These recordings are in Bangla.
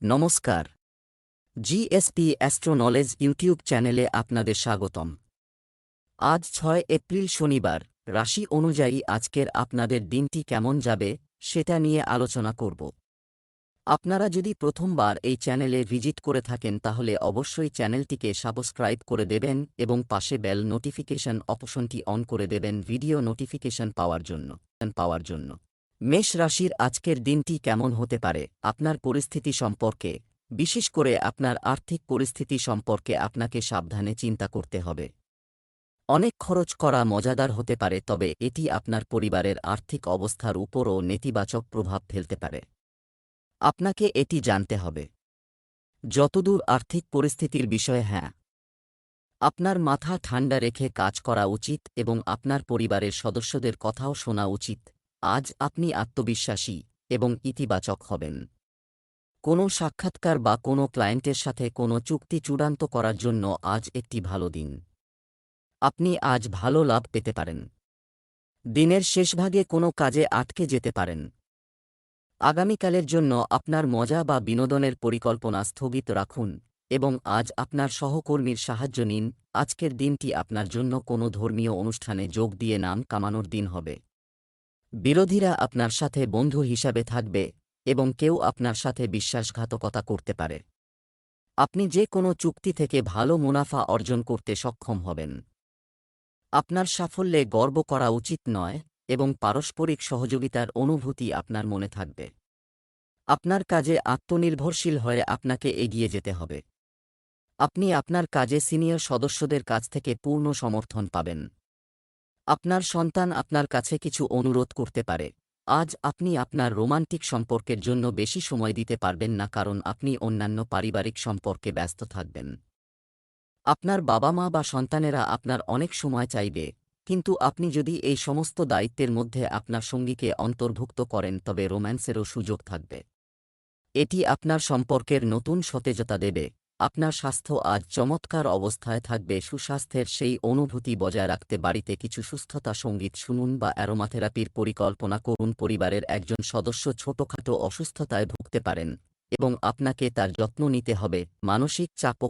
নমস্কার। জিএসপি অ্যাস্ট্রো নলেজ ইউটিউব চ্যানেলে আপনাদের স্বাগতম। আজ ৬ এপ্রিল শনিবার। রাশি অনুযায়ী আজকের আপনাদের দিনটি কেমন যাবে সেটা নিয়ে আলোচনা করব। আপনারা যদি প্রথমবার এই চ্যানেলে ভিজিট করে থাকেন তাহলে অবশ্যই চ্যানেলটিকে সাবস্ক্রাইব করে দেবেন এবং পাশে বেল নোটিফিকেশন অপশনটি অন করে দেবেন ভিডিও নোটিফিকেশন পাওয়ার জন্য। মেষ রাশির আজকের দিনটি কেমন হতে পারে আপনার পরিস্থিতি সম্পর্কে, বিশেষ করে আপনার আর্থিক পরিস্থিতি সম্পর্কে আপনাকে সাবধানে চিন্তা করতে হবে। অনেক খরচ করা মজাদার হতে পারে, তবে এটি আপনার পরিবারের আর্থিক অবস্থার উপরও নেতিবাচক প্রভাব ফেলতে পারে। আপনাকে এটি জানতে হবে। যতদূর আর্থিক পরিস্থিতির বিষয়ে, হ্যাঁ, আপনার মাথা ঠান্ডা রেখে কাজ করা উচিত এবং আপনার পরিবারের সদস্যদের কথাও শোনা উচিত। আজ আপনি আত্মবিশ্বাসী এবং ইতিবাচক হবেন। কোনো সাক্ষাৎকার বা কোনো ক্লায়েন্টের সাথে কোনো চুক্তি চূড়ান্ত করার জন্য আজ একটি ভালো দিন। আপনি আজ ভালো লাভ পেতে পারেন। দিনের শেষভাগে কোনো কাজে আটকে যেতে পারেন। আগামীকালের জন্য আপনার মজা বা বিনোদনের পরিকল্পনা স্থগিত রাখুন এবং আজ আপনার সহকর্মীর সাহায্য নিন। আজকের দিনটি আপনার জন্য কোনো ধর্মীয় অনুষ্ঠানে যোগ দিয়ে নাম কামানোর দিন হবে। বিরোধীরা আপনার সাথে বন্ধু হিসাবে থাকবে এবং কেউ আপনার সাথে বিশ্বাসঘাতকতা করতে পারে। আপনি যে কোনো চুক্তি থেকে ভালো মুনাফা অর্জন করতে সক্ষম হবেন। আপনার সাফল্যে গর্ব করা উচিত নয় এবং পারস্পরিক সহযোগিতার অনুভূতি আপনার মনে থাকবে। আপনার কাজে আত্মনির্ভরশীল হয়ে আপনাকে এগিয়ে যেতে হবে। আপনি আপনার কাজে সিনিয়র সদস্যদের কাছ থেকে পূর্ণ সমর্থন পাবেন। আপনার সন্তান আপনার কাছে কিছু অনুরোধ করতে পারে। আজ আপনি আপনার রোমান্টিক সম্পর্কের জন্য বেশি সময় দিতে পারবেন না, কারণ আপনি অন্যান্য পারিবারিক সম্পর্কে ব্যস্ত থাকবেন। আপনার বাবা মা বা সন্তানেরা আপনার অনেক সময় চাইবে, কিন্তু আপনি যদি এই সমস্ত দায়িত্বের মধ্যে আপনার সঙ্গীকে অন্তর্ভুক্ত করেন তবে রোম্যান্সেরও সুযোগ থাকবে। এটি আপনার সম্পর্কের নতুন সতেজতা দেবে। আপনার স্বাস্থ্য আজ চমৎকার অবস্থায় থাকবে। সুস্বাস্থ্যের সেই অনুভূতি বজায় রাখতে বাড়িতে কিছু সুস্থতা সঙ্গীত শুনুন বা অ্যারোমাথেরাপির পরিকল্পনা করুন। পরিবারের একজন সদস্য ছোটখাটো অসুস্থতায় ভুগতে পারেন এবং আপনাকে তার যত্ন নিতে হবে। মানসিক চাপও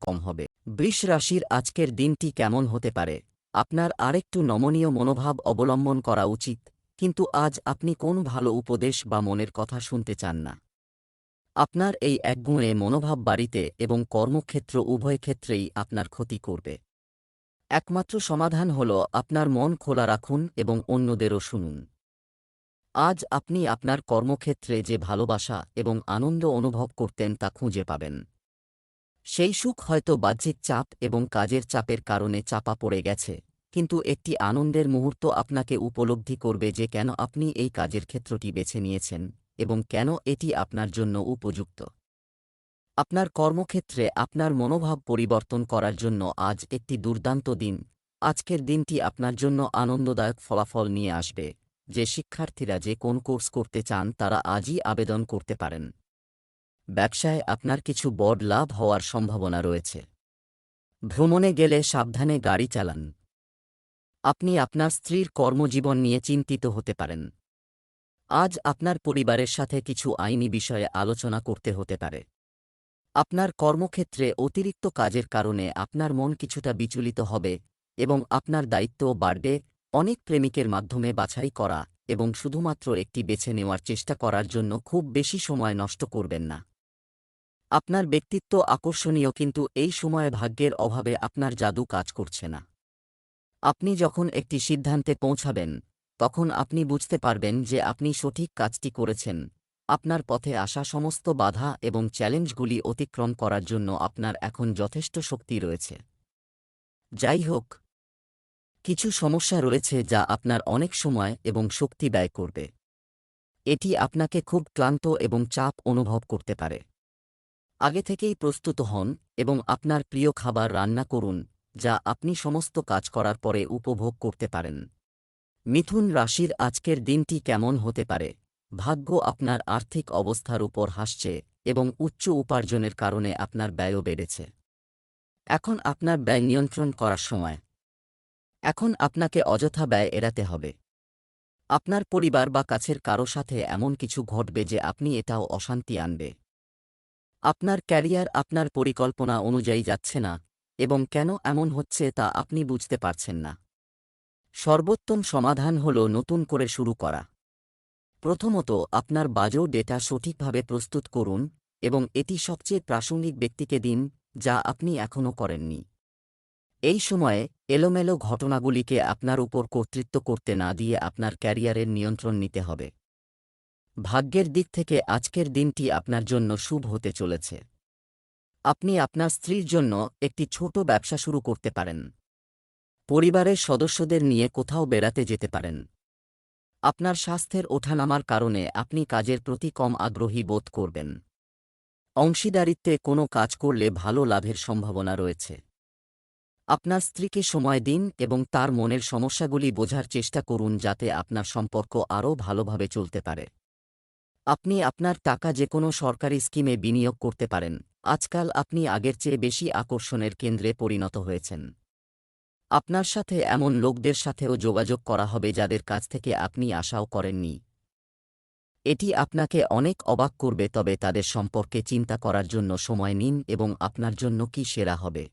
কম হবে। বৃষ রাশির আজকের দিনটি কেমন হতে পারে আপনার আরেকটু নমনীয় মনোভাব অবলম্বন করা উচিত, কিন্তু আজ আপনি কোন ভালো উপদেশ বা মনের কথা শুনতে চান না। আপনার এই একগুঁয়ে মনোভাব বাড়িতে এবং কর্মক্ষেত্র উভয় ক্ষেত্রেই আপনার ক্ষতি করবে। একমাত্র সমাধান হল আপনার মন খোলা রাখুন এবং অন্যদেরও শুনুন। আজ আপনি আপনার কর্মক্ষেত্রে যে ভালোবাসা এবং আনন্দ অনুভব করতেন তা খুঁজে পাবেন। সেই সুখ হয়তো বাহ্যিক চাপ এবং কাজের চাপের কারণে চাপা পড়ে গেছে, কিন্তু একটি আনন্দের মুহূর্ত আপনাকে উপলব্ধি করবে যে কেন আপনি এই কাজের ক্ষেত্রটি বেছে নিয়েছেন এবং কেন এটি আপনার জন্য উপযুক্ত। আপনার কর্মক্ষেত্রে আপনার মনোভাব পরিবর্তন করার জন্য আজ একটি দুর্দান্ত দিন। আজকের দিনটি আপনার জন্য আনন্দদায়ক ফলাফল নিয়ে আসবে। যে শিক্ষার্থীরা যে কোন কোর্স করতে চান তারা আজই আবেদন করতে পারেন। ব্যবসায় আপনার কিছু বড় লাভ হওয়ার সম্ভাবনা রয়েছে। ভ্রমণে গেলে সাবধানে গাড়ি চালান। আপনি আপনার স্ত্রীর কর্মজীবন নিয়ে চিন্তিত হতে পারেন। আজ আপনার পরিবারের সাথে কিছু আইনি বিষয়ে আলোচনা করতে হতে পারে। আপনার কর্মক্ষেত্রে অতিরিক্ত কাজের কারণে আপনার মন কিছুটা বিচলিত হবে এবং আপনার দায়িত্বও বাড়বে। অনেক প্রেমিকের মাধ্যমে বাছাই করা এবং শুধুমাত্র একটি বেছে নেওয়ার চেষ্টা করার জন্য খুব বেশি সময় নষ্ট করবেন না। আপনার ব্যক্তিত্ব আকর্ষণীয়, কিন্তু এই সময়ে ভাগ্যের অভাবে আপনার জাদু কাজ করছে না। আপনি যখন একটি সিদ্ধান্তে পৌঁছাবেন তখন আপনি বুঝতে পারবেন যে আপনি সঠিক কাজটি করেছেন। আপনার পথে আসা সমস্ত বাধা এবং চ্যালেঞ্জগুলি অতিক্রম করার জন্য আপনার এখন যথেষ্ট শক্তি রয়েছে। যাই হোক, কিছু সমস্যা রয়েছে যা আপনার অনেক সময় এবং শক্তি ব্যয় করবে। এটি আপনাকে খুব ক্লান্ত এবং চাপ অনুভব করতে পারে। আগে থেকেই প্রস্তুত হন এবং আপনার প্রিয় খাবার রান্না করুন, যা আপনি সমস্ত কাজ করার পরে উপভোগ করতে পারেন। মিথুন রাশির আজকের দিনটি কেমন হতে পারে ভাগ্য আপনার আর্থিক অবস্থার উপর হাসছে এবং উচ্চ উপার্জনের কারণে আপনার ব্যয়ও বেড়েছে। এখন আপনার ব্যয় নিয়ন্ত্রণ করার সময়। এখন আপনাকে অযথা ব্যয় এড়াতে হবে। আপনার পরিবার বা কাছের কারো সাথে এমন কিছু ঘটবে যে আপনি এটাও অশান্তি আনবে। আপনার ক্যারিয়ার আপনার পরিকল্পনা অনুযায়ী যাচ্ছে না এবং কেন এমন হচ্ছে তা আপনি বুঝতে পারছেন না। সর্বোত্তম সমাধান হল নতুন করে শুরু করা। প্রথমত, আপনার বাজেট ডেটা সঠিকভাবে প্রস্তুত করুন এবং এটি সবচেয়ে প্রাসঙ্গিক ব্যক্তিকে দিন, যা আপনি এখনও করেননি। এই সময়ে এলোমেলো ঘটনাগুলিকে আপনার উপর কর্তৃত্ব করতে না দিয়ে আপনার ক্যারিয়ারের নিয়ন্ত্রণ নিতে হবে। ভাগ্যের দিক থেকে আজকের দিনটি আপনার জন্য শুভ হতে চলেছে। আপনি আপনার স্ত্রীর জন্য একটি ছোট ব্যবসা শুরু করতে পারেন। পরিবারের সদস্যদের নিয়ে কোথাও বেড়াতে যেতে পারেন। আপনার স্বাস্থ্যের ওঠানামার কারণে আপনি কাজের প্রতি কম আগ্রহী বোধ করবেন। অংশীদারিত্বে কোনো কাজ করলে ভালো লাভের সম্ভাবনা রয়েছে। আপনার স্ত্রীকে সময় দিন এবং তার মনের সমস্যাগুলি বোঝার চেষ্টা করুন যাতে আপনার সম্পর্ক আরও ভালোভাবে চলতে পারে। আপনি আপনার টাকা যেকোনো সরকারি স্কিমে বিনিয়োগ করতে পারেন। আজকাল আপনি আগের চেয়ে বেশি আকর্ষণের কেন্দ্রে পরিণত হয়েছেন। আপনার সাথে এমন লোকদের সাথেও যোগাযোগ করা হবে যাদের কাছ থেকে আপনি আশাও করেননি। এটি আপনাকে অনেক অবাক করবে, তবে তাদের সম্পর্কে চিন্তা করার জন্য সময় নিন এবং আপনার জন্য কি সেরা হবে।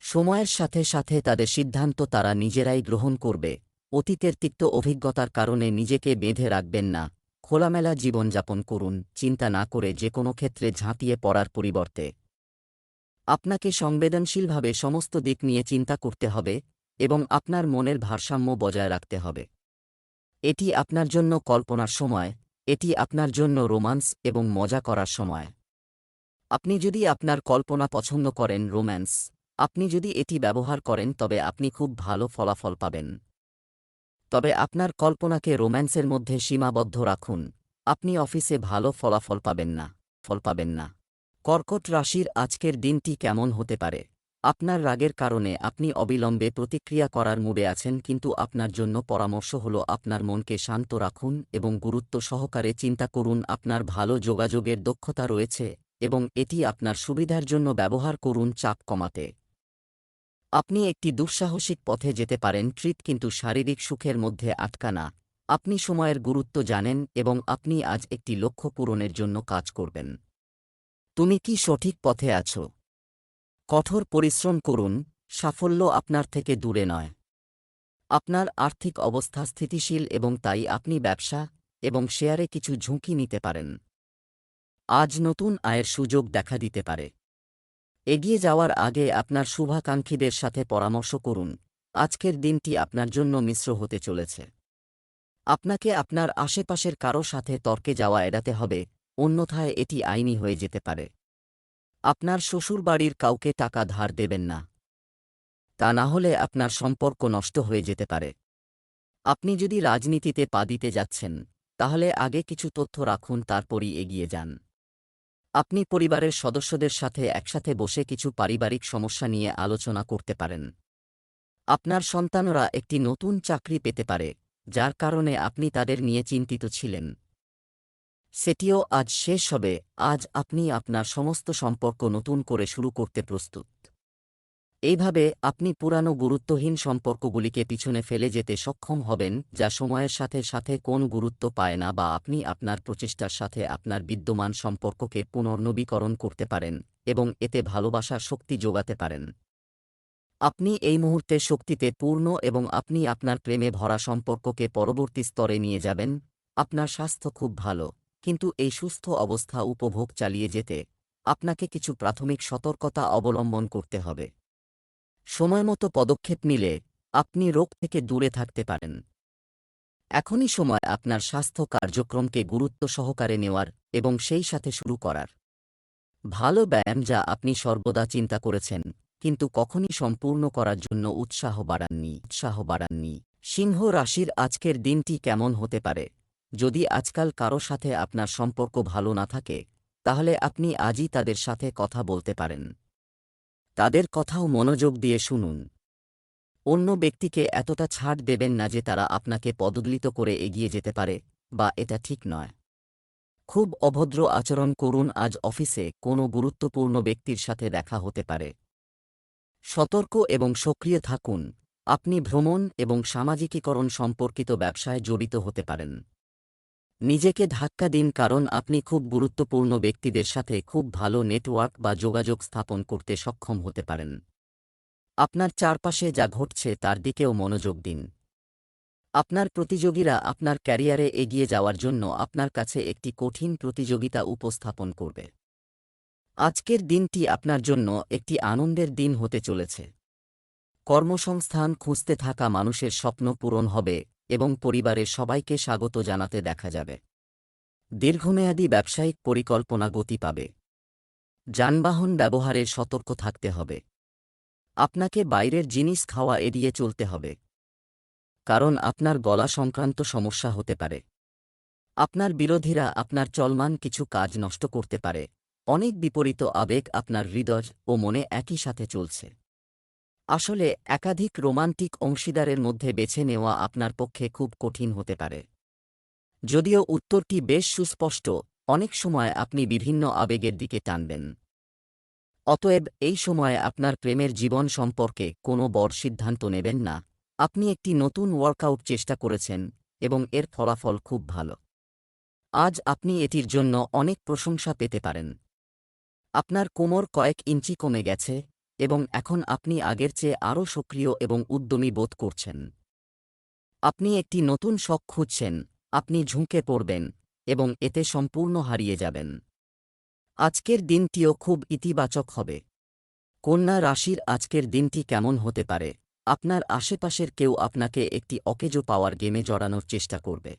সময়ের সাথে সাথে তাদের সিদ্ধান্ত তারা নিজেরাই গ্রহণ করবে। অতীতের তিক্ত অভিজ্ঞতার কারণে নিজেকে বেঁধে রাখবেন না। খোলামেলা জীবনযাপন করুন, চিন্তা না করে যে কোনো ক্ষেত্রে ঝাঁপিয়ে পড়ার পরিবর্তে। আপনাকে সংবেদনশীলভাবে সমস্ত দিক নিয়ে চিন্তা করতে হবে এবং আপনার মনের ভারসাম্য বজায় রাখতে হবে। এটি আপনার জন্য কল্পনার সময়, এটি আপনার জন্য রোমান্স এবং মজা করার সময়। আপনি যদি আপনার কল্পনা পছন্দ করেন, রোম্যান্স, আপনি যদি এটি ব্যবহার করেন তবে আপনি খুব ভালো ফলাফল পাবেন। তবে আপনার কল্পনাকে রোম্যান্সের মধ্যে সীমাবদ্ধ রাখুন। আপনি অফিসে ভালো ফল পাবেন না। কর্কট রাশির আজকের দিনটি কেমন হতে পারে? আপনার রাগের কারণে আপনি অবিলম্বে প্রতিক্রিয়া করার মুডে আছেন, কিন্তু আপনার জন্য পরামর্শ হল আপনার মনকে শান্ত রাখুন এবং গুরুত্ব সহকারে চিন্তা করুন। আপনার ভালো যোগাযোগের দক্ষতা রয়েছে এবং এটি আপনার সুবিধার জন্য ব্যবহার করুন চাপ কমাতে। আপনি একটি দুঃসাহসিক পথে যেতে পারেন ট্রিট, কিন্তু শারীরিক সুখের মধ্যে আটকা না। আপনি সময়ের গুরুত্ব জানেন এবং আপনি আজ একটি লক্ষ্য পূরণের জন্য কাজ করবেন। তুমি কি সঠিক পথে আছো? কঠোর পরিশ্রম করুন, সাফল্য আপনার থেকে দূরে নয়। আপনার আর্থিক অবস্থা স্থিতিশীল এবং তাই আপনি ব্যবসা এবং শেয়ারে কিছু ঝুঁকি নিতে পারেন। আজ নতুন আয়ের সুযোগ দেখা দিতে পারে। এগিয়ে যাওয়ার আগে আপনার শুভাকাঙ্ক্ষীদের সাথে পরামর্শ করুন। আজকের দিনটি আপনার জন্য মিশ্র হতে চলেছে। আপনাকে আপনার আশেপাশের কারো সাথে তর্কে যাওয়া এড়াতে হবে, অন্যথায় এটি আইনি হয়ে যেতে পারে। আপনার শ্বশুরবাড়ির কাউকে টাকা ধার দেবেন না, তা না হলে আপনার সম্পর্ক নষ্ট হয়ে যেতে পারে। আপনি যদি রাজনীতিতে পা দিতে যাচ্ছেন, তাহলে আগে কিছু তথ্য রাখুন, তারপরই এগিয়ে যান। আপনি পরিবারের সদস্যদের সাথে একসাথে বসে কিছু পারিবারিক সমস্যা নিয়ে আলোচনা করতে পারেন। আপনার সন্তানরা একটি নতুন চাকরি পেতে পারে, যার কারণে আপনি তাদের নিয়ে চিন্তিত ছিলেন। সেটিও আজ শেষ হবে। আজ আপনি আপনার সমস্ত সম্পর্ক নতুন করে শুরু করতে প্রস্তুত। এইভাবে আপনি পুরানো গুরুত্বহীন সম্পর্কগুলিকে পিছনে ফেলে যেতে সক্ষম হবেন, যা সময়ের সাথে সাথে কোন গুরুত্ব পায় না, বা আপনি আপনার প্রচেষ্টার সাথে আপনার বিদ্যমান সম্পর্ককে পুনর্নবীকরণ করতে পারেন এবং এতে ভালোবাসার শক্তি যোগাতে পারেন। আপনি এই মুহূর্তে শক্তিতে পূর্ণ এবং আপনি আপনার প্রেমে ভরা সম্পর্ককে পরবর্তী স্তরে নিয়ে যাবেন। আপনার স্বাস্থ্য খুব ভালো, কিন্তু এই সুস্থ অবস্থা উপভোগ চালিয়ে যেতে আপনাকে কিছু প্রাথমিক সতর্কতা অবলম্বন করতে হবে। সময়মতো পদক্ষেপ নিলে আপনি রোগ থেকে দূরে থাকতে পারেন। এখনই সময় আপনার স্বাস্থ্য কার্যক্রমকে গুরুত্ব সহকারে নেওয়ার এবং সেই সাথে শুরু করার। ভালো ব্যায়াম, যা আপনি সর্বদা চিন্তা করেছেন কিন্তু কখনই সম্পূর্ণ করার জন্য উৎসাহ বাড়াননি। সিংহ রাশির আজকের দিনটি কেমন হতে পারে? যদি আজকাল কারো সাথে আপনার সম্পর্ক ভালো না থাকে, তাহলে আপনি আজই তাদের সাথে কথা বলতে পারেন। তাদের কথাও মনোযোগ দিয়ে শুনুন। অন্য ব্যক্তিকে এতটা ছাড় দেবেন না যে তারা আপনাকে পদদলিত করে এগিয়ে যেতে পারে, বা এটা ঠিক নয়। খুব অভদ্র আচরণ করুন। আজ অফিসে কোনো গুরুত্বপূর্ণ ব্যক্তির সাথে দেখা হতে পারে। সতর্ক এবং সক্রিয় থাকুন। আপনি ভ্রমণ এবং সামাজিকীকরণ সম্পর্কিত ব্যবসায় জড়িত হতে পারেন। নিজেকে ধাক্কা দিন, কারণ আপনি খুব গুরুত্বপূর্ণ ব্যক্তিদের সাথে খুব ভালো নেটওয়ার্ক বা যোগাযোগ স্থাপন করতে সক্ষম হতে পারেন। আপনার চারপাশে যা ঘটছে তার দিকেও মনোযোগ দিন। আপনার প্রতিযোগীরা আপনার ক্যারিয়ারে এগিয়ে যাওয়ার জন্য আপনার কাছে একটি কঠিন প্রতিযোগিতা উপস্থাপন করবে। আজকের দিনটি আপনার জন্য একটি আনন্দের দিন হতে চলেছে। কর্মসংস্থান খুঁজতে থাকা মানুষের স্বপ্ন পূরণ হবে এবং পরিবারের সবাইকে স্বাগত জানাতে দেখা যাবে। দীর্ঘমেয়াদী ব্যবসায়িক পরিকল্পনা গতি পাবে। যানবাহন ব্যবহারে সতর্ক থাকতে হবে। আপনাকে বাইরের জিনিস খাওয়া এড়িয়ে চলতে হবে, কারণ আপনার গলা সংক্রান্ত সমস্যা হতে পারে। আপনার বিরোধীরা আপনার চলমান কিছু কাজ নষ্ট করতে পারে। অনেক বিপরীত আবেগ আপনার হৃদয় ও মনে একই সাথে চলছে। আসলে একাধিক রোমান্টিক অংশীদারের মধ্যে বেছে নেওয়া আপনার পক্ষে খুব কঠিন হতে পারে। যদিও উত্তরটি বেশ সুস্পষ্ট, অনেক সময় আপনি বিভিন্ন আবেগের দিকে টানবেন। অতএব এই সময়ে আপনার প্রেমের জীবন সম্পর্কে কোনো বড় সিদ্ধান্ত নেবেন না। আপনি একটি নতুন ওয়ার্কআউট চেষ্টা করেছেন এবং এর ফলাফল খুব ভালো। আজ আপনি এটির জন্য অনেক প্রশংসা পেতে পারেন। আপনার কোমর কয়েক ইঞ্চি কমে গেছে এবং এখন আপনি আগের চেয়ে আরও সক্রিয় এবং উদ্যমী বোধ করছেন। আপনি একটি নতুন শখ খুঁজছেন, আপনি ঝুঁকে পড়বেন এবং এতে সম্পূর্ণ হারিয়ে যাবেন। আজকের দিনটিও খুব ইতিবাচক হবে। কন্যা রাশির আজকের দিনটি কেমন হতে পারে? আপনার আশেপাশের কেউ আপনাকে একটি অকেজো পাওয়ার গেমে জড়ানোর চেষ্টা করবে।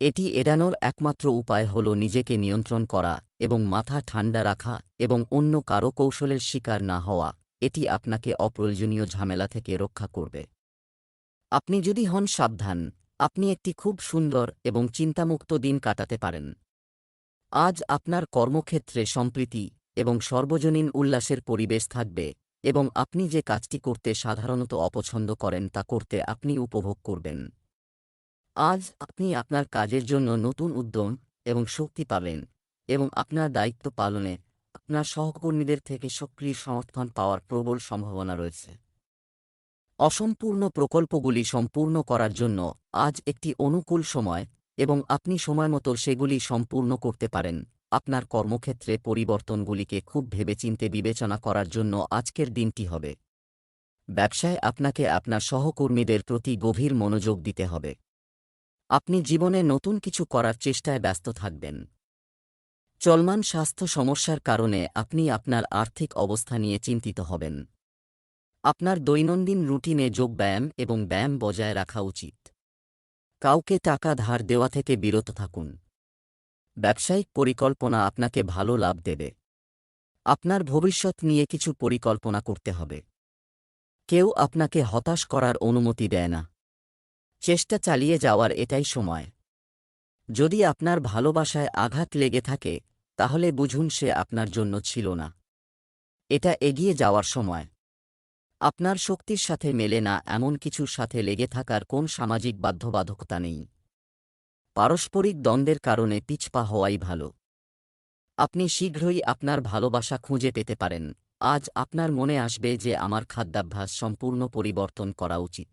এটি এড়ানোর একমাত্র উপায় হল নিজেকে নিয়ন্ত্রণ করা এবং মাথা ঠান্ডা রাখা এবং অন্য কারো কৌশলের শিকার না হওয়া। এটি আপনাকে অপ্রয়োজনীয় ঝামেলা থেকে রক্ষা করবে। আপনি যদি হন সাবধান, আপনি একটি খুব সুন্দর এবং চিন্তামুক্ত দিন কাটাতে পারেন। আজ আপনার কর্মক্ষেত্রে সম্প্রীতি এবং সর্বজনীন উল্লাসের পরিবেশ থাকবে এবং আপনি যে কাজটি করতে সাধারণত অপছন্দ করেন তা করতে আপনি উপভোগ করবেন। আজ আপনি আপনার কাজের জন্য নতুন উদ্যম এবং শক্তি পাবেন এবং আপনার দায়িত্ব পালনে আপনার সহকর্মীদের থেকে সক্রিয় সমর্থন পাওয়ার প্রবল সম্ভাবনা রয়েছে। অসম্পূর্ণ প্রকল্পগুলি সম্পূর্ণ করার জন্য আজ একটি অনুকূল সময় এবং আপনি সময়মতো সেগুলি সম্পূর্ণ করতে পারেন। আপনার কর্মক্ষেত্রে পরিবর্তনগুলিকে খুব ভেবেচিন্তে বিবেচনা করার জন্য আজকের দিনটি হবে। ব্যবসায় আপনাকে আপনার সহকর্মীদের প্রতি গভীর মনোযোগ দিতে হবে। আপনি জীবনে নতুন কিছু করার চেষ্টায় ব্যস্ত থাকবেন। চলমান স্বাস্থ্য সমস্যার কারণে আপনি আপনার আর্থিক অবস্থা নিয়ে চিন্তিত হবেন। আপনার দৈনন্দিন রুটিনে যোগব্যায়াম এবং ব্যায়াম বজায় রাখা উচিত। কাউকে টাকা ধার দেওয়া থেকে বিরত থাকুন। ব্যবসায়িক পরিকল্পনা আপনাকে ভালো লাভ দেবে। আপনার ভবিষ্যৎ নিয়ে কিছু পরিকল্পনা করতে হবে। কেউ আপনাকে হতাশ করার অনুমতি দেয় না। চেষ্টা চালিয়ে যাওয়ার এটাই সময়। যদি আপনার ভালোবাসায় আঘাত লেগে থাকে, তাহলে বুঝুন সে আপনার জন্য ছিল না। এটা এগিয়ে যাওয়ার সময়। আপনার শক্তির সাথে মেলে না এমন কিছুর সাথে লেগে থাকার কোন সামাজিক বাধ্যবাধকতা নেই। পারস্পরিক দ্বন্দ্বের কারণে পিছপা হওয়াই ভালো। আপনি শীঘ্রই আপনার ভালোবাসা খুঁজে পেতে পারেন। আজ আপনার মনে আসবে যে আমার খাদ্যাভ্যাস সম্পূর্ণ পরিবর্তন করা উচিত।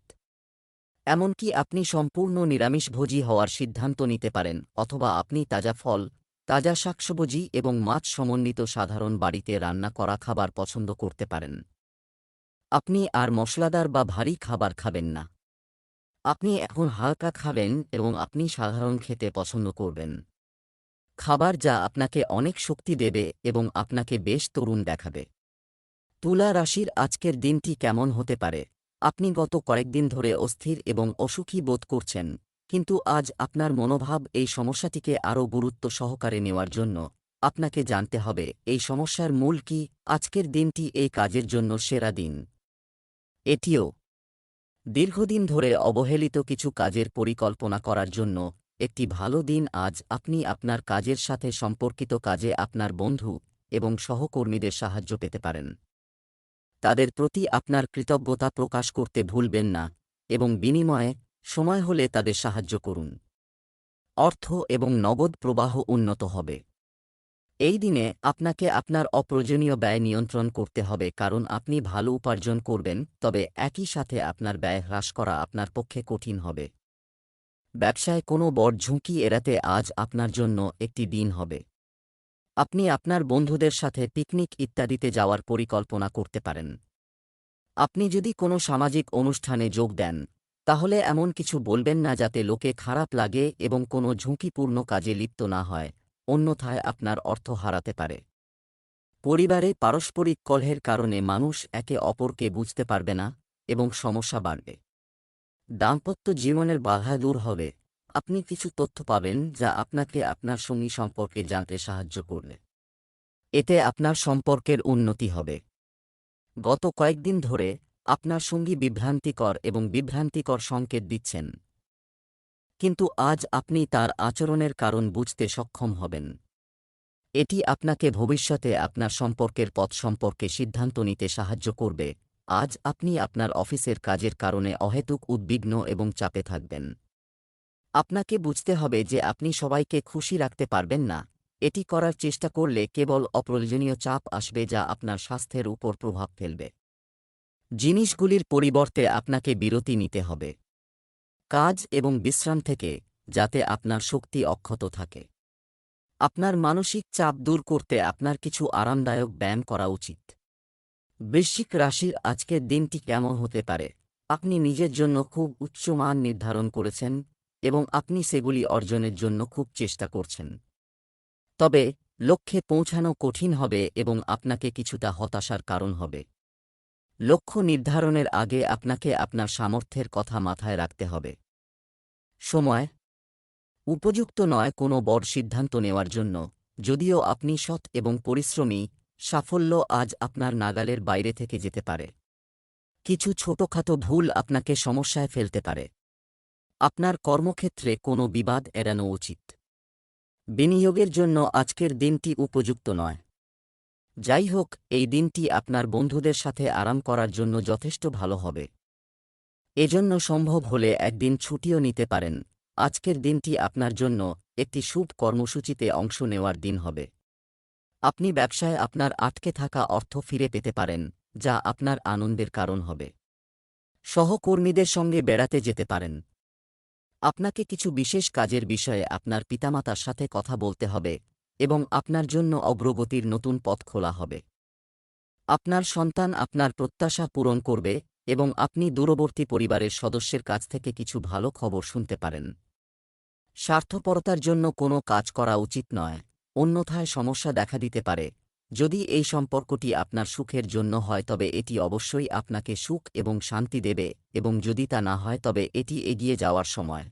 এমনকি আপনি সম্পূর্ণ নিরামিষভোজী হওয়ার সিদ্ধান্ত নিতে পারেন, অথবা আপনি তাজা ফল, তাজা শাকসবজি এবং মাছ সমন্বিত সাধারণ বাড়িতে রান্না করা খাবার পছন্দ করতে পারেন। আপনি আর মশলাদার বা ভারী খাবার খাবেন না। আপনি এখন হালকা খাবেন এবং আপনি সাধারণ খেতে পছন্দ করবেন। খাবার যা আপনাকে অনেক শক্তি দেবে এবং আপনাকে বেশ তরুণ দেখাবে। তুলা রাশির আজকের দিনটি কেমন হতে পারে? আপনি গত কয়েকদিন ধরে অস্থির এবং অসুখী বোধ করছেন, কিন্তু আজ আপনার মনোভাব এই সমস্যাটিকে আরও গুরুত্ব সহকারে নেওয়ার জন্য আপনাকে জানতে হবে এই সমস্যার মূল কী। আজকের দিনটি এই কাজের জন্য সেরা দিন। এটিও দীর্ঘদিন ধরে অবহেলিত কিছু কাজের পরিকল্পনা করার জন্য একটি ভালো দিন। আজ আপনি আপনার কাজের সাথে সম্পর্কিত কাজে আপনার বন্ধু এবং সহকর্মীদের সাহায্য পেতে পারেন। তাদের প্রতি আপনার কৃতজ্ঞতা প্রকাশ করতে ভুলবেন না এবং বিনিময়ে সময় হলে তাদের সাহায্য করুন। অর্থ এবং নগদ প্রবাহ উন্নত হবে। এই দিনে আপনাকে আপনার অপ্রয়োজনীয় ব্যয় নিয়ন্ত্রণ করতে হবে, কারণ আপনি ভালো উপার্জন করবেন, তবে একই সাথে আপনার ব্যয় হ্রাস করা আপনার পক্ষে কঠিন হবে। ব্যবসায় কোনো বড় ঝুঁকি এড়াতে আজ আপনার জন্য একটি দিন হবে। আপনি আপনার বন্ধুদের সাথে পিকনিক ইত্যাদিতে যাওয়ার পরিকল্পনা করতে পারেন। আপনি যদি কোনো সামাজিক অনুষ্ঠানে যোগ দেন, তাহলে এমন কিছু বলবেন না যাতে লোকে খারাপ লাগে এবং কোনো ঝুঁকিপূর্ণ কাজে লিপ্ত না হয়, অন্যথায় আপনার অর্থ হারাতে পারে। পরিবারে পারস্পরিক কলহের কারণে মানুষ একে অপরকে বুঝতে পারবে না এবং সমস্যা বাড়বে। দাম্পত্য জীবনের বাধা দূর হবে। আপনি কিছু তথ্য পাবেন যা আপনাকে আপনার সঙ্গী সম্পর্কে জানতে সাহায্য করবে। এতে আপনার সম্পর্কের উন্নতি হবে। গত কয়েকদিন ধরে আপনার সঙ্গী বিভ্রান্তিকর এবং বিভ্রান্তিকর সংকেত দিচ্ছেন, কিন্তু আজ আপনি তার আচরণের কারণ বুঝতে সক্ষম হবেন। এটি আপনাকে ভবিষ্যতে আপনার সম্পর্কের পথ সম্পর্কে সিদ্ধান্ত নিতে সাহায্য করবে। আজ আপনি আপনার অফিসের কাজের কারণে অহেতুক উদ্বিগ্ন এবং চাপে থাকবেন। আপনাকে বুঝতে হবে যে আপনি সবাইকে খুশি রাখতে পারবেন না। এটি করার চেষ্টা করলে কেবল অপ্রয়োজনীয় চাপ আসবে যা আপনার স্বাস্থ্যের উপর প্রভাব ফেলবে। জিনিসগুলির পরিবর্তে আপনাকে বিরতি নিতে হবে কাজ এবং বিশ্রাম থেকে, যাতে আপনার শক্তি অক্ষত থাকে। আপনার মানসিক চাপ দূর করতে আপনার কিছু আরামদায়ক ব্যায়াম করা উচিত। বৃশ্চিক রাশির আজকের দিনটি কেমন হতে পারে? আপনি নিজের জন্য খুব উচ্চ মান নির্ধারণ করেছেন এবং আপনি সেগুলি অর্জনের জন্য খুব চেষ্টা করছেন। তবে লক্ষ্যে পৌঁছানো কঠিন হবে এবং আপনাকে কিছুটা হতাশার কারণ হবে। লক্ষ্য নির্ধারণের আগে আপনাকে আপনার সামর্থ্যের কথা মাথায় রাখতে হবে। সময় উপযুক্ত নয় কোনো বড় সিদ্ধান্ত নেওয়ার জন্য, যদিও আপনি সৎ এবং পরিশ্রমী। সাফল্য আজ আপনার নাগালের বাইরে থেকে যেতে পারে। কিছু ছোটখাটো ভুল আপনাকে সমস্যায় ফেলতে পারে। আপনার কর্মক্ষেত্রে কোনো বিবাদ এড়ানো উচিত। বিনিয়োগের জন্য আজকের দিনটি উপযুক্ত নয়। যাই হোক, এই দিনটি আপনার বন্ধুদের সাথে আরাম করার জন্য যথেষ্ট ভালো হবে। এজন্য সম্ভব হলে একদিন ছুটিও নিতে পারেন। আজকের দিনটি আপনার জন্য একটি শুভ কর্মসূচিতে অংশ নেওয়ার দিন হবে। আপনি ব্যবসায় আপনার আটকে থাকা অর্থ ফিরে পেতে পারেন, যা আপনার আনন্দের কারণ হবে। সহকর্মীদের সঙ্গে বেড়াতে যেতে পারেন। আপনাকে কিছু বিশেষ কাজের বিষয়ে আপনার পিতামাতার সাথে কথা বলতে হবে এবং আপনার জন্য অগ্রগতির নতুন পথ খোলা হবে। আপনার সন্তান আপনার প্রত্যাশা পূরণ করবে এবং আপনি দূরবর্তী পরিবারের সদস্যের কাছ থেকে কিছু ভালো খবর শুনতে পারেন। স্বার্থপরতার জন্য কোনো কাজ করা উচিত নয়, অন্যথায় সমস্যা দেখা দিতে পারে। যদি এই সম্পর্কটি আপনার সুখের জন্য হয় তবে এটি অবশ্যই আপনাকে সুখ এবং শান্তি দেবে, এবং যদি তা না হয় তবে এটি এগিয়ে যাওয়ার সময়।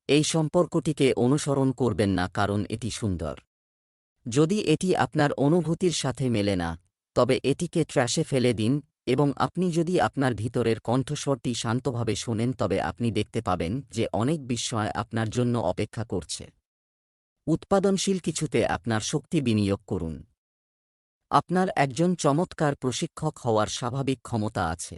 এই সম্পর্কটিকে অনুসরণ করবেন না কারণ এটি সুন্দর। যদি এটি আপনার অনুভূতির সাথে মেলে না, তবে এটিকে ট্র্যাশে ফেলে দিন এবং আপনি যদি আপনার ভিতরের কণ্ঠস্বরটি শান্তভাবে শোনেন তবে আপনি দেখতে পাবেন যে অনেক বিস্ময় আপনার জন্য অপেক্ষা করছে। উৎপাদনশীল কিছুতে আপনার শক্তি বিনিয়োগ করুন। আপনার একজন চমৎকার প্রশিক্ষক হওয়ার স্বাভাবিক ক্ষমতা আছে।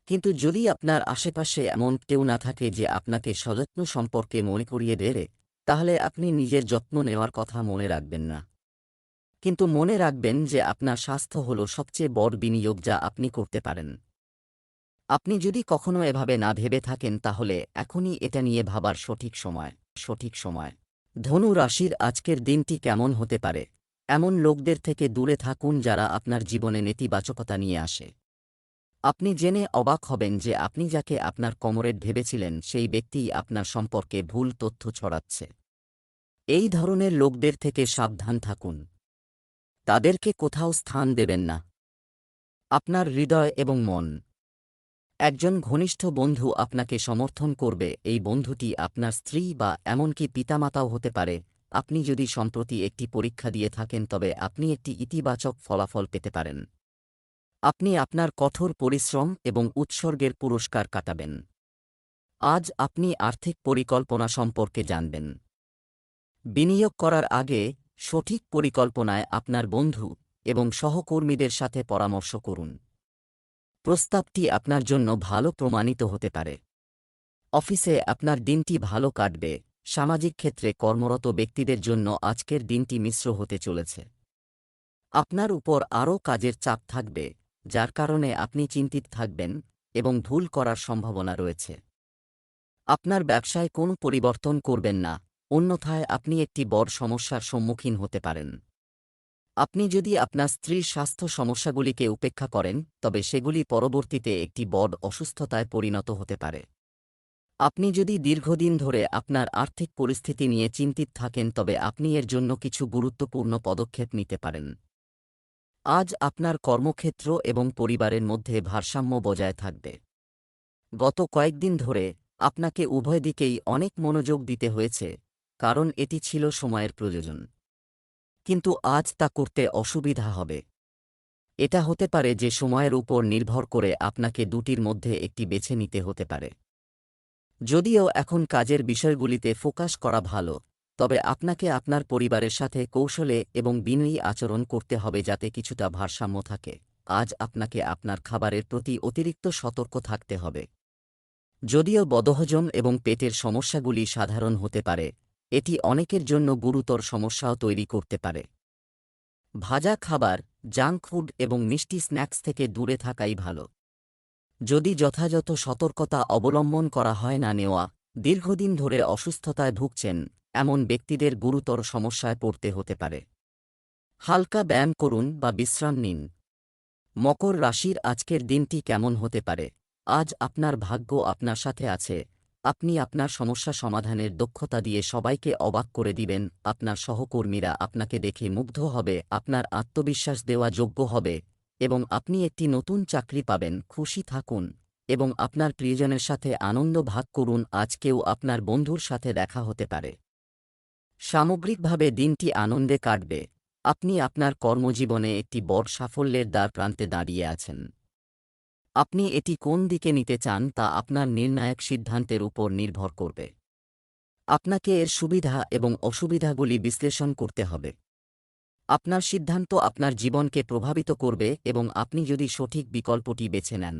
কিন্তু যদি আপনার আশেপাশে এমন কেউ না থাকে যে আপনাকে সযত্ন সম্পর্কে মনে করিয়ে দেবে, তাহলে আপনি নিজের যত্ন নেওয়ার কথা মনে রাখবেন না। কিন্তু মনে রাখবেন যে আপনার স্বাস্থ্য হল সবচেয়ে বড় বিনিয়োগ যা আপনি করতে পারেন। আপনি যদি কখনো এভাবে না ভেবে থাকেন তাহলে এখনই এটা নিয়ে ভাবার সঠিক সময়। ধনু রাশির আজকের দিনটি কেমন হতে পারে? এমন লোকদের থেকে দূরে থাকুন যারা আপনার জীবনে নেতিবাচকতা নিয়ে আসে। আপনি জেনে অবাক হবেন যে আপনি যাকে আপনার কমরেড ভেবেছিলেন সেই ব্যক্তিই আপনার সম্পর্কে ভুল তথ্য ছড়াচ্ছে। এই ধরনের লোকদের থেকে সাবধান থাকুন। তাদেরকে কোথাও স্থান দেবেন না। আপনার হৃদয় এবং মন। একজন ঘনিষ্ঠ বন্ধু আপনাকে সমর্থন করবে। এই বন্ধুটি আপনার স্ত্রী বা এমনকি পিতামাতাও হতে পারে। আপনি যদি সম্প্রতি একটি পরীক্ষা দিয়ে থাকেন তবে আপনি একটি ইতিবাচক ফলাফল পেতে পারেন। আপনি আপনার কঠোর পরিশ্রম এবং উৎসর্গের পুরস্কার কাটাবেন। আজ আপনি আর্থিক পরিকল্পনা সম্পর্কে জানবেন। বিনিয়োগ করার আগে সঠিক পরিকল্পনায় আপনার বন্ধু এবং সহকর্মীদের সাথে পরামর্শ করুন। প্রস্তাবটি আপনার জন্য ভালো প্রমাণিত হতে পারে। অফিসে আপনার দিনটি ভালো কাটবে। সামাজিক ক্ষেত্রে কর্মরত ব্যক্তিদের জন্য আজকের দিনটি মিশ্র হতে চলেছে। আপনার উপর আরও কাজের চাপ থাকবে, যার কারণে আপনি চিন্তিত থাকবেন এবং ভুল করার সম্ভাবনা রয়েছে। আপনার ব্যবসায় কোনো পরিবর্তন করবেন না, অন্যথায় আপনি একটি বড় সমস্যার সম্মুখীন হতে পারেন। আপনি যদি আপনার স্ত্রীর স্বাস্থ্য সমস্যাগুলিকে উপেক্ষা করেন, তবে সেগুলি পরবর্তীতে একটি বড় অসুস্থতায় পরিণত হতে পারে। আপনি যদি দীর্ঘদিন ধরে আপনার আর্থিক পরিস্থিতি নিয়ে চিন্তিত থাকেন, তবে আপনি এর জন্য কিছু গুরুত্বপূর্ণ পদক্ষেপ নিতে পারেন। আজ আপনার কর্মক্ষেত্র এবং পরিবারের মধ্যে ভারসাম্য বজায় থাকবে। গত কয়েকদিন ধরে আপনাকে উভয় দিকেই অনেক মনোযোগ দিতে হয়েছে, কারণ এটি ছিল সময়ের প্রয়োজন। কিন্তু আজ তা করতে অসুবিধা হবে। এটা হতে পারে যে সময়ের উপর নির্ভর করে আপনাকে দুটির মধ্যে একটি বেছে নিতে হতে পারে। যদিও এখন কাজের বিষয়গুলিতে ফোকাস করা ভালো, তবে আপনাকে আপনার পরিবারের সাথে কৌশলে এবং বিনয়ী আচরণ করতে হবে যাতে কিছুটা ভারসাম্য থাকে। আজ আপনাকে আপনার খাবারের প্রতি অতিরিক্ত সতর্ক থাকতে হবে। যদিও বদহজম এবং পেটের সমস্যাগুলি সাধারণ হতে পারে, এটি অনেকের জন্য গুরুতর সমস্যাও তৈরি করতে পারে। ভাজা খাবার, জাঙ্ক ফুড এবং মিষ্টি স্ন্যাক্স থেকে দূরে থাকাই ভালো। যদি যথাযথ সতর্কতা অবলম্বন করা হয় না নেওয়া, দীর্ঘদিন ধরে অসুস্থতায় ভুগছেন এমন ব্যক্তিদের গুরুতর সমস্যায় পড়তে হতে পারে। হালকা ব্যায়াম করুন বা বিশ্রাম নিন। মকর রাশির আজকের দিনটি কেমন হতে পারে? আজ আপনার ভাগ্য আপনার সাথে আছে। আপনি আপনার সমস্যা সমাধানের দক্ষতা দিয়ে সবাইকে অবাক করে দিবেন। আপনার সহকর্মীরা আপনাকে দেখে মুগ্ধ হবে, আপনার আত্মবিশ্বাস দেওয়া যোগ্য হবে এবং আপনি একটি নতুন চাকরি পাবেন। খুশি থাকুন এবং আপনার প্রিয়জনের সাথে আনন্দ ভাগ করুন। আজ কেউ আপনার বন্ধুর সাথে দেখা হতে পারে। সামগ্রিকভাবে দিনটি আনন্দে কাটবে। আপনি আপনার কর্মজীবনে একটি বড় সাফল্যের দ্বারপ্রান্তে দাঁড়িয়ে আছেন। আপনি এটি কোন দিকে নিতে চান তা আপনার নির্ণায়ক সিদ্ধান্তের উপর নির্ভর করবে। আপনাকে এর সুবিধা এবং অসুবিধাগুলি বিশ্লেষণ করতে হবে। আপনার সিদ্ধান্ত আপনার জীবনকে প্রভাবিত করবে এবং আপনি যদি সঠিক বিকল্পটি বেছে নেন,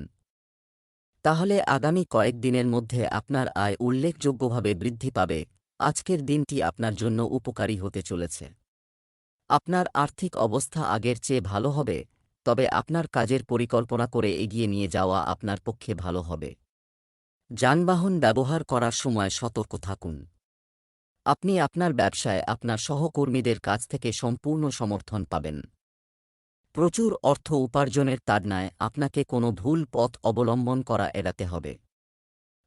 তাহলে আগামী কয়েকদিনের মধ্যে আপনার আয় উল্লেখযোগ্যভাবে বৃদ্ধি পাবে। আজকের দিনটি আপনার জন্য উপকারী হতে চলেছে। আপনার আর্থিক অবস্থা আগের চেয়ে ভালো হবে, তবে আপনার কাজের পরিকল্পনা করে এগিয়ে নিয়ে যাওয়া আপনার পক্ষে ভালো হবে। যানবাহন ব্যবহার করার সময় সতর্ক থাকুন। আপনি আপনার ব্যবসায় আপনার সহকর্মীদের কাছ থেকে সম্পূর্ণ সমর্থন পাবেন। প্রচুর অর্থ উপার্জনের তাড়নায় আপনাকে কোনো ভুল পথ অবলম্বন করা এড়াতে হবে।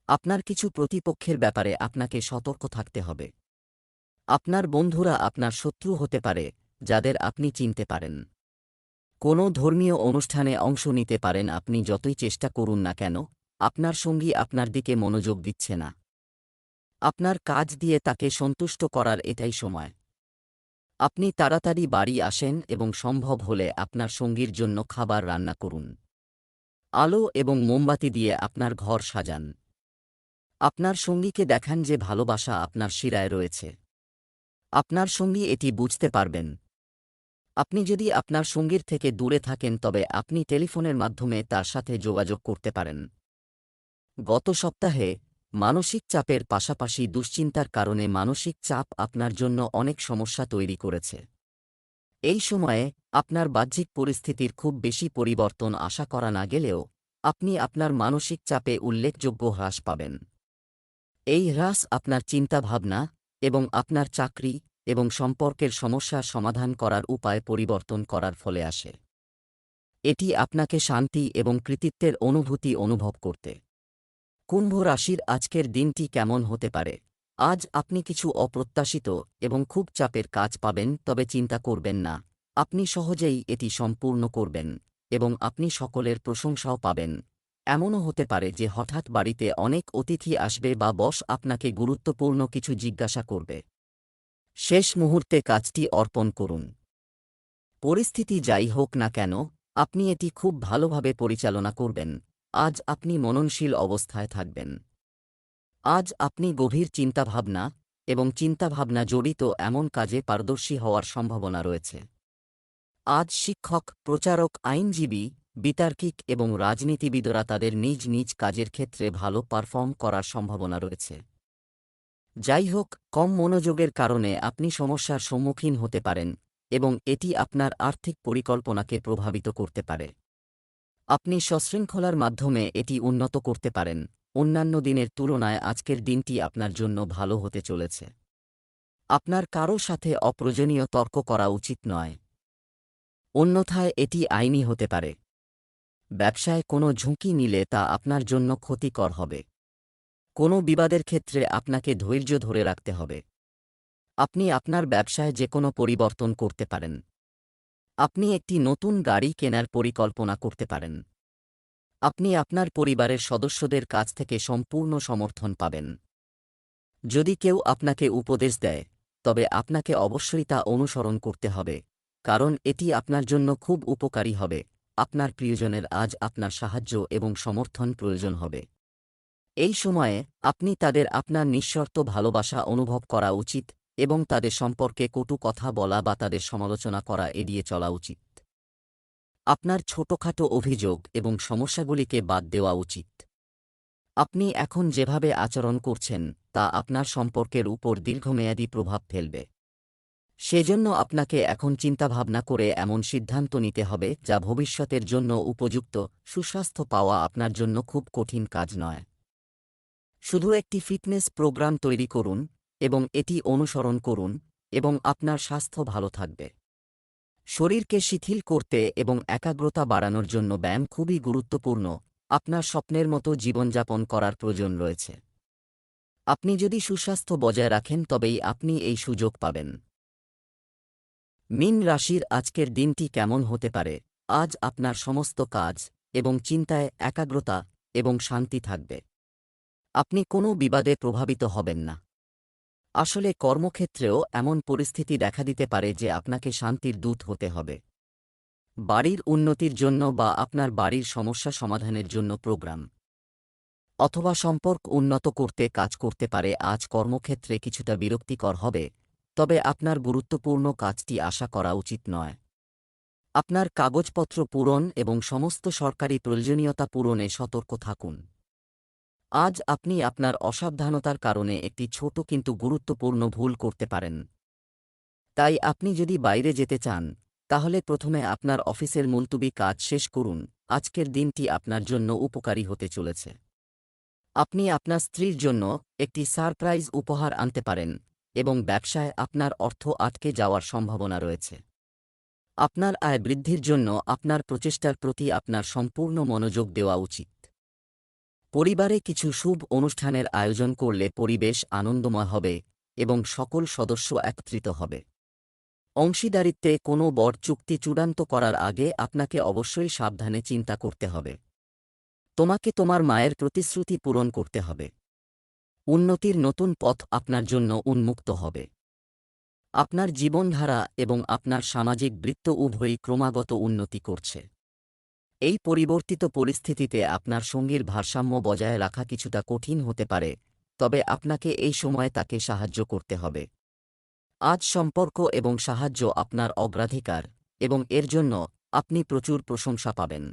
আপনার কিছু প্রতিপক্ষের ব্যাপারে আপনাকে সতর্ক থাকতে হবে। আপনার বন্ধুরা আপনার শত্রু হতে পারে, যাদের আপনি চিনতে পারেন। কোনো ধর্মীয় অনুষ্ঠানে অংশ নিতে পারেন। আপনি যতই চেষ্টা করুন না কেন, আপনার সঙ্গী আপনার দিকে মনোযোগ দিচ্ছে না। আপনার কাজ দিয়ে তাকে সন্তুষ্ট করার এটাই সময়। আপনি তাড়াতাড়ি বাড়ি আসেন এবং সম্ভব হলে আপনার সঙ্গীর জন্য খাবার রান্না করুন। আলো এবং মোমবাতি দিয়ে আপনার ঘর সাজান। আপনার সঙ্গীকে দেখান যে ভালোবাসা আপনার শিরায় রয়েছে। আপনার সঙ্গী এটি বুঝতে পারবেন। আপনি যদি আপনার সঙ্গীর থেকে দূরে থাকেন, তবে আপনি টেলিফোনের মাধ্যমে তার সাথে যোগাযোগ করতে পারেন। গত সপ্তাহে মানসিক চাপের পাশাপাশি দুশ্চিন্তার কারণে মানসিক চাপ আপনার জন্য অনেক সমস্যা তৈরি করেছে। এই সময়ে আপনার বাহ্যিক পরিস্থিতির খুব বেশি পরিবর্তন আশা করা না গেলেও আপনি আপনার মানসিক চাপে উল্লেখযোগ্য হ্রাস পাবেন। এই হ্রাস আপনার চিন্তাভাবনা এবং আপনার চাকরি এবং সম্পর্কের সমস্যার সমাধান করার উপায় পরিবর্তন করার ফলে আসে। এটি আপনাকে শান্তি এবং কৃতিত্বের অনুভূতি অনুভব করতে। কুম্ভ রাশির আজকের দিনটি কেমন হতে পারে? আজ আপনি কিছু অপ্রত্যাশিত এবং খুব চাপের কাজ পাবেন, তবে চিন্তা করবেন না। আপনি সহজেই এটি সম্পূর্ণ করবেন এবং আপনি সকলের প্রশংসাও পাবেন। এমনও হতে পারে যে হঠাৎ বাড়িতে অনেক অতিথি আসবে বা বস আপনাকে গুরুত্বপূর্ণ কিছু জিজ্ঞাসা করবে। শেষ মুহূর্তে কাজটি অর্পণ করুন। পরিস্থিতি যাই হোক না কেন, আপনি এটি খুব ভালোভাবে পরিচালনা করবেন। আজ আপনি মননশীল অবস্থায় থাকবেন। আজ আপনি গভীর চিন্তাভাবনা এবং চিন্তাভাবনা জড়িত এমন কাজে পারদর্শী হওয়ার সম্ভাবনা রয়েছে। আজ শিক্ষক, প্রচারক, আইনজীবী, বিতার্কিক এবং রাজনীতিবিদরা তাদের নিজ নিজ কাজের ক্ষেত্রে ভালো পারফর্ম করার সম্ভাবনা রয়েছে। যাই হোক, কম মনোযোগের কারণে আপনি সমস্যার সম্মুখীন হতে পারেন এবং এটি আপনার আর্থিক পরিকল্পনাকে প্রভাবিত করতে পারে। আপনি সশৃঙ্খলার মাধ্যমে এটি উন্নত করতে পারেন, অন্যান্য দিনের তুলনায় আজকের দিনটি আপনার জন্য ভালো হতে চলেছে। আপনার কারও সাথে অপ্রয়োজনীয় তর্ক করা উচিত নয়, অন্যথায় এটি আইনি হতে পারে। ব্যবসায় কোনো ঝুঁকি নিলে তা আপনার জন্য ক্ষতিকর হবে। কোনো বিবাদের ক্ষেত্রে আপনাকে ধৈর্য ধরে রাখতে হবে। আপনি আপনার ব্যবসায় যে কোনো পরিবর্তন করতে পারেন। আপনি একটি নতুন গাড়ি কেনার পরিকল্পনা করতে পারেন। আপনি আপনার পরিবারের সদস্যদের কাছ থেকে সম্পূর্ণ সমর্থন পাবেন। যদি কেউ আপনাকে উপদেশ দেয়, তবে আপনাকে অবশ্যই তা অনুসরণ করতে হবে, কারণ এটি আপনার জন্য খুব উপকারী হবে। আপনার প্রিয়জনের আজ আপনার সাহায্য এবং সমর্থন প্রয়োজন হবে। এই সময়ে আপনি তাদের আপনার নিঃশর্ত ভালোবাসা অনুভব করা উচিত এবং তাদের সম্পর্কে কটু কথা বলা বা তাদের সমালোচনা করা এড়িয়ে চলা উচিত। আপনার ছোটখাটো অভিযোগ এবং সমস্যাগুলিকে বাদ দেওয়া উচিত। আপনি এখন যেভাবে আচরণ করছেন তা আপনার সম্পর্কের উপর দীর্ঘমেয়াদী প্রভাব ফেলবে। সেজন্য আপনাকে এখন চিন্তাভাবনা করে এমন সিদ্ধান্ত নিতে হবে যা ভবিষ্যতের জন্য উপযুক্ত। সুস্বাস্থ্য পাওয়া আপনার জন্য খুব কঠিন কাজ নয়। শুধু একটি ফিটনেস প্রোগ্রাম তৈরি করুন এবং এটি অনুসরণ করুন এবং আপনার স্বাস্থ্য ভালো থাকবে। শরীরকে শিথিল করতে এবং একাগ্রতা বাড়ানোর জন্য ব্যায়াম খুবই গুরুত্বপূর্ণ। আপনার স্বপ্নের মতো জীবনযাপন করার প্রয়োজন রয়েছে। আপনি যদি সুস্বাস্থ্য বজায় রাখেন তবেই আপনি এই সুযোগ পাবেন। মীন রাশির আজকের দিনটি কেমন হতে পারে? আজ আপনার সমস্ত কাজ এবং চিন্তায় একাগ্রতা এবং শান্তি থাকবে। আপনি কোনো বিবাদে প্রভাবিত হবেন না। আসলে কর্মক্ষেত্রেও এমন পরিস্থিতি দেখা দিতে পারে যে আপনাকে শান্তির দূত হতে হবে। বাড়ির উন্নতির জন্য বা আপনার বাড়ির সমস্যা সমাধানের জন্য প্রোগ্রাম অথবা সম্পর্ক উন্নত করতে কাজ করতে পারে। আজ কর্মক্ষেত্রে কিছুটা বিরক্তিকর হবে, তবে আপনার গুরুত্বপূর্ণ কাজটি আশা করা উচিত নয়। আপনার কাগজপত্র পূরণ এবং সমস্ত সরকারি প্রয়োজনীয়তা পূরণে সতর্ক থাকুন। আজ আপনি আপনার অসাবধানতার কারণে একটি ছোট কিন্তু গুরুত্বপূর্ণ ভুল করতে পারেন। তাই আপনি যদি বাইরে যেতে চান, তাহলে প্রথমে আপনার অফিসের মুলতুবি কাজ শেষ করুন। আজকের দিনটি আপনার জন্য উপকারী হতে চলেছে। আপনি আপনার স্ত্রীর জন্য একটি সারপ্রাইজ উপহার আনতে পারেন এবং ব্যবসায় আপনার অর্থ আটকে যাওয়ার সম্ভাবনা রয়েছে। আপনার আয় বৃদ্ধির জন্য আপনার প্রচেষ্টার প্রতি আপনার সম্পূর্ণ মনোযোগ দেওয়া উচিত। পরিবারে কিছু শুভ অনুষ্ঠানের আয়োজন করলে পরিবেশ আনন্দময় হবে এবং সকল সদস্য একত্রিত হবে। অংশীদারিত্বে কোনো বড় চুক্তি চূড়ান্ত করার আগে আপনাকে অবশ্যই সাবধানে চিন্তা করতে হবে। তোমাকে তোমার মায়ের প্রতিশ্রুতি পূরণ করতে হবে। উন্নতির নতুন পথ আপনার জন্য উন্মুক্ত হবে। আপনার জীবনধারা এবং আপনার সামাজিক বৃত্ত উভয়ই ক্রমাগত উন্নতি করছে। এই পরিবর্তিত পরিস্থিতিতে আপনার সঙ্গীর ভারসাম্য বজায় রাখা কিছুটা কঠিন হতে পারে, তবে আপনাকে এই সময়ে তাকে সাহায্য করতে হবে। আজ সম্পর্ক এবং সাহায্য আপনার অগ্রাধিকার এবং এর জন্য আপনি প্রচুর প্রশংসা পাবেন।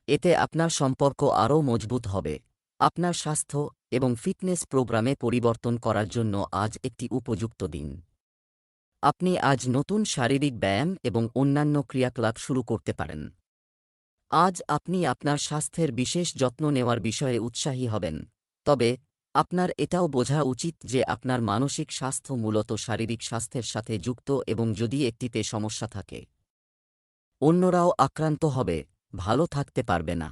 এতে আপনার সম্পর্ক আরও মজবুত হবে। আপনার স্বাস্থ্য এবং ফিটনেস প্রোগ্রামে পরিবর্তন করার জন্য আজ একটি উপযুক্ত দিন। আপনি আজ নতুন শারীরিক ব্যায়াম এবং অন্যান্য ক্রিয়াকলাপ শুরু করতে পারেন। আজ আপনি আপনার স্বাস্থ্যের বিশেষ যত্ন নেওয়ার বিষয়ে উৎসাহী হবেন, তবে আপনার এটাও বোঝা উচিত যে আপনার মানসিক স্বাস্থ্য মূলত শারীরিক স্বাস্থ্যের সাথে যুক্ত এবং যদি একটিতে সমস্যা থাকে, অন্যরাও আক্রান্ত হবে, ভালো থাকতে পারবে না।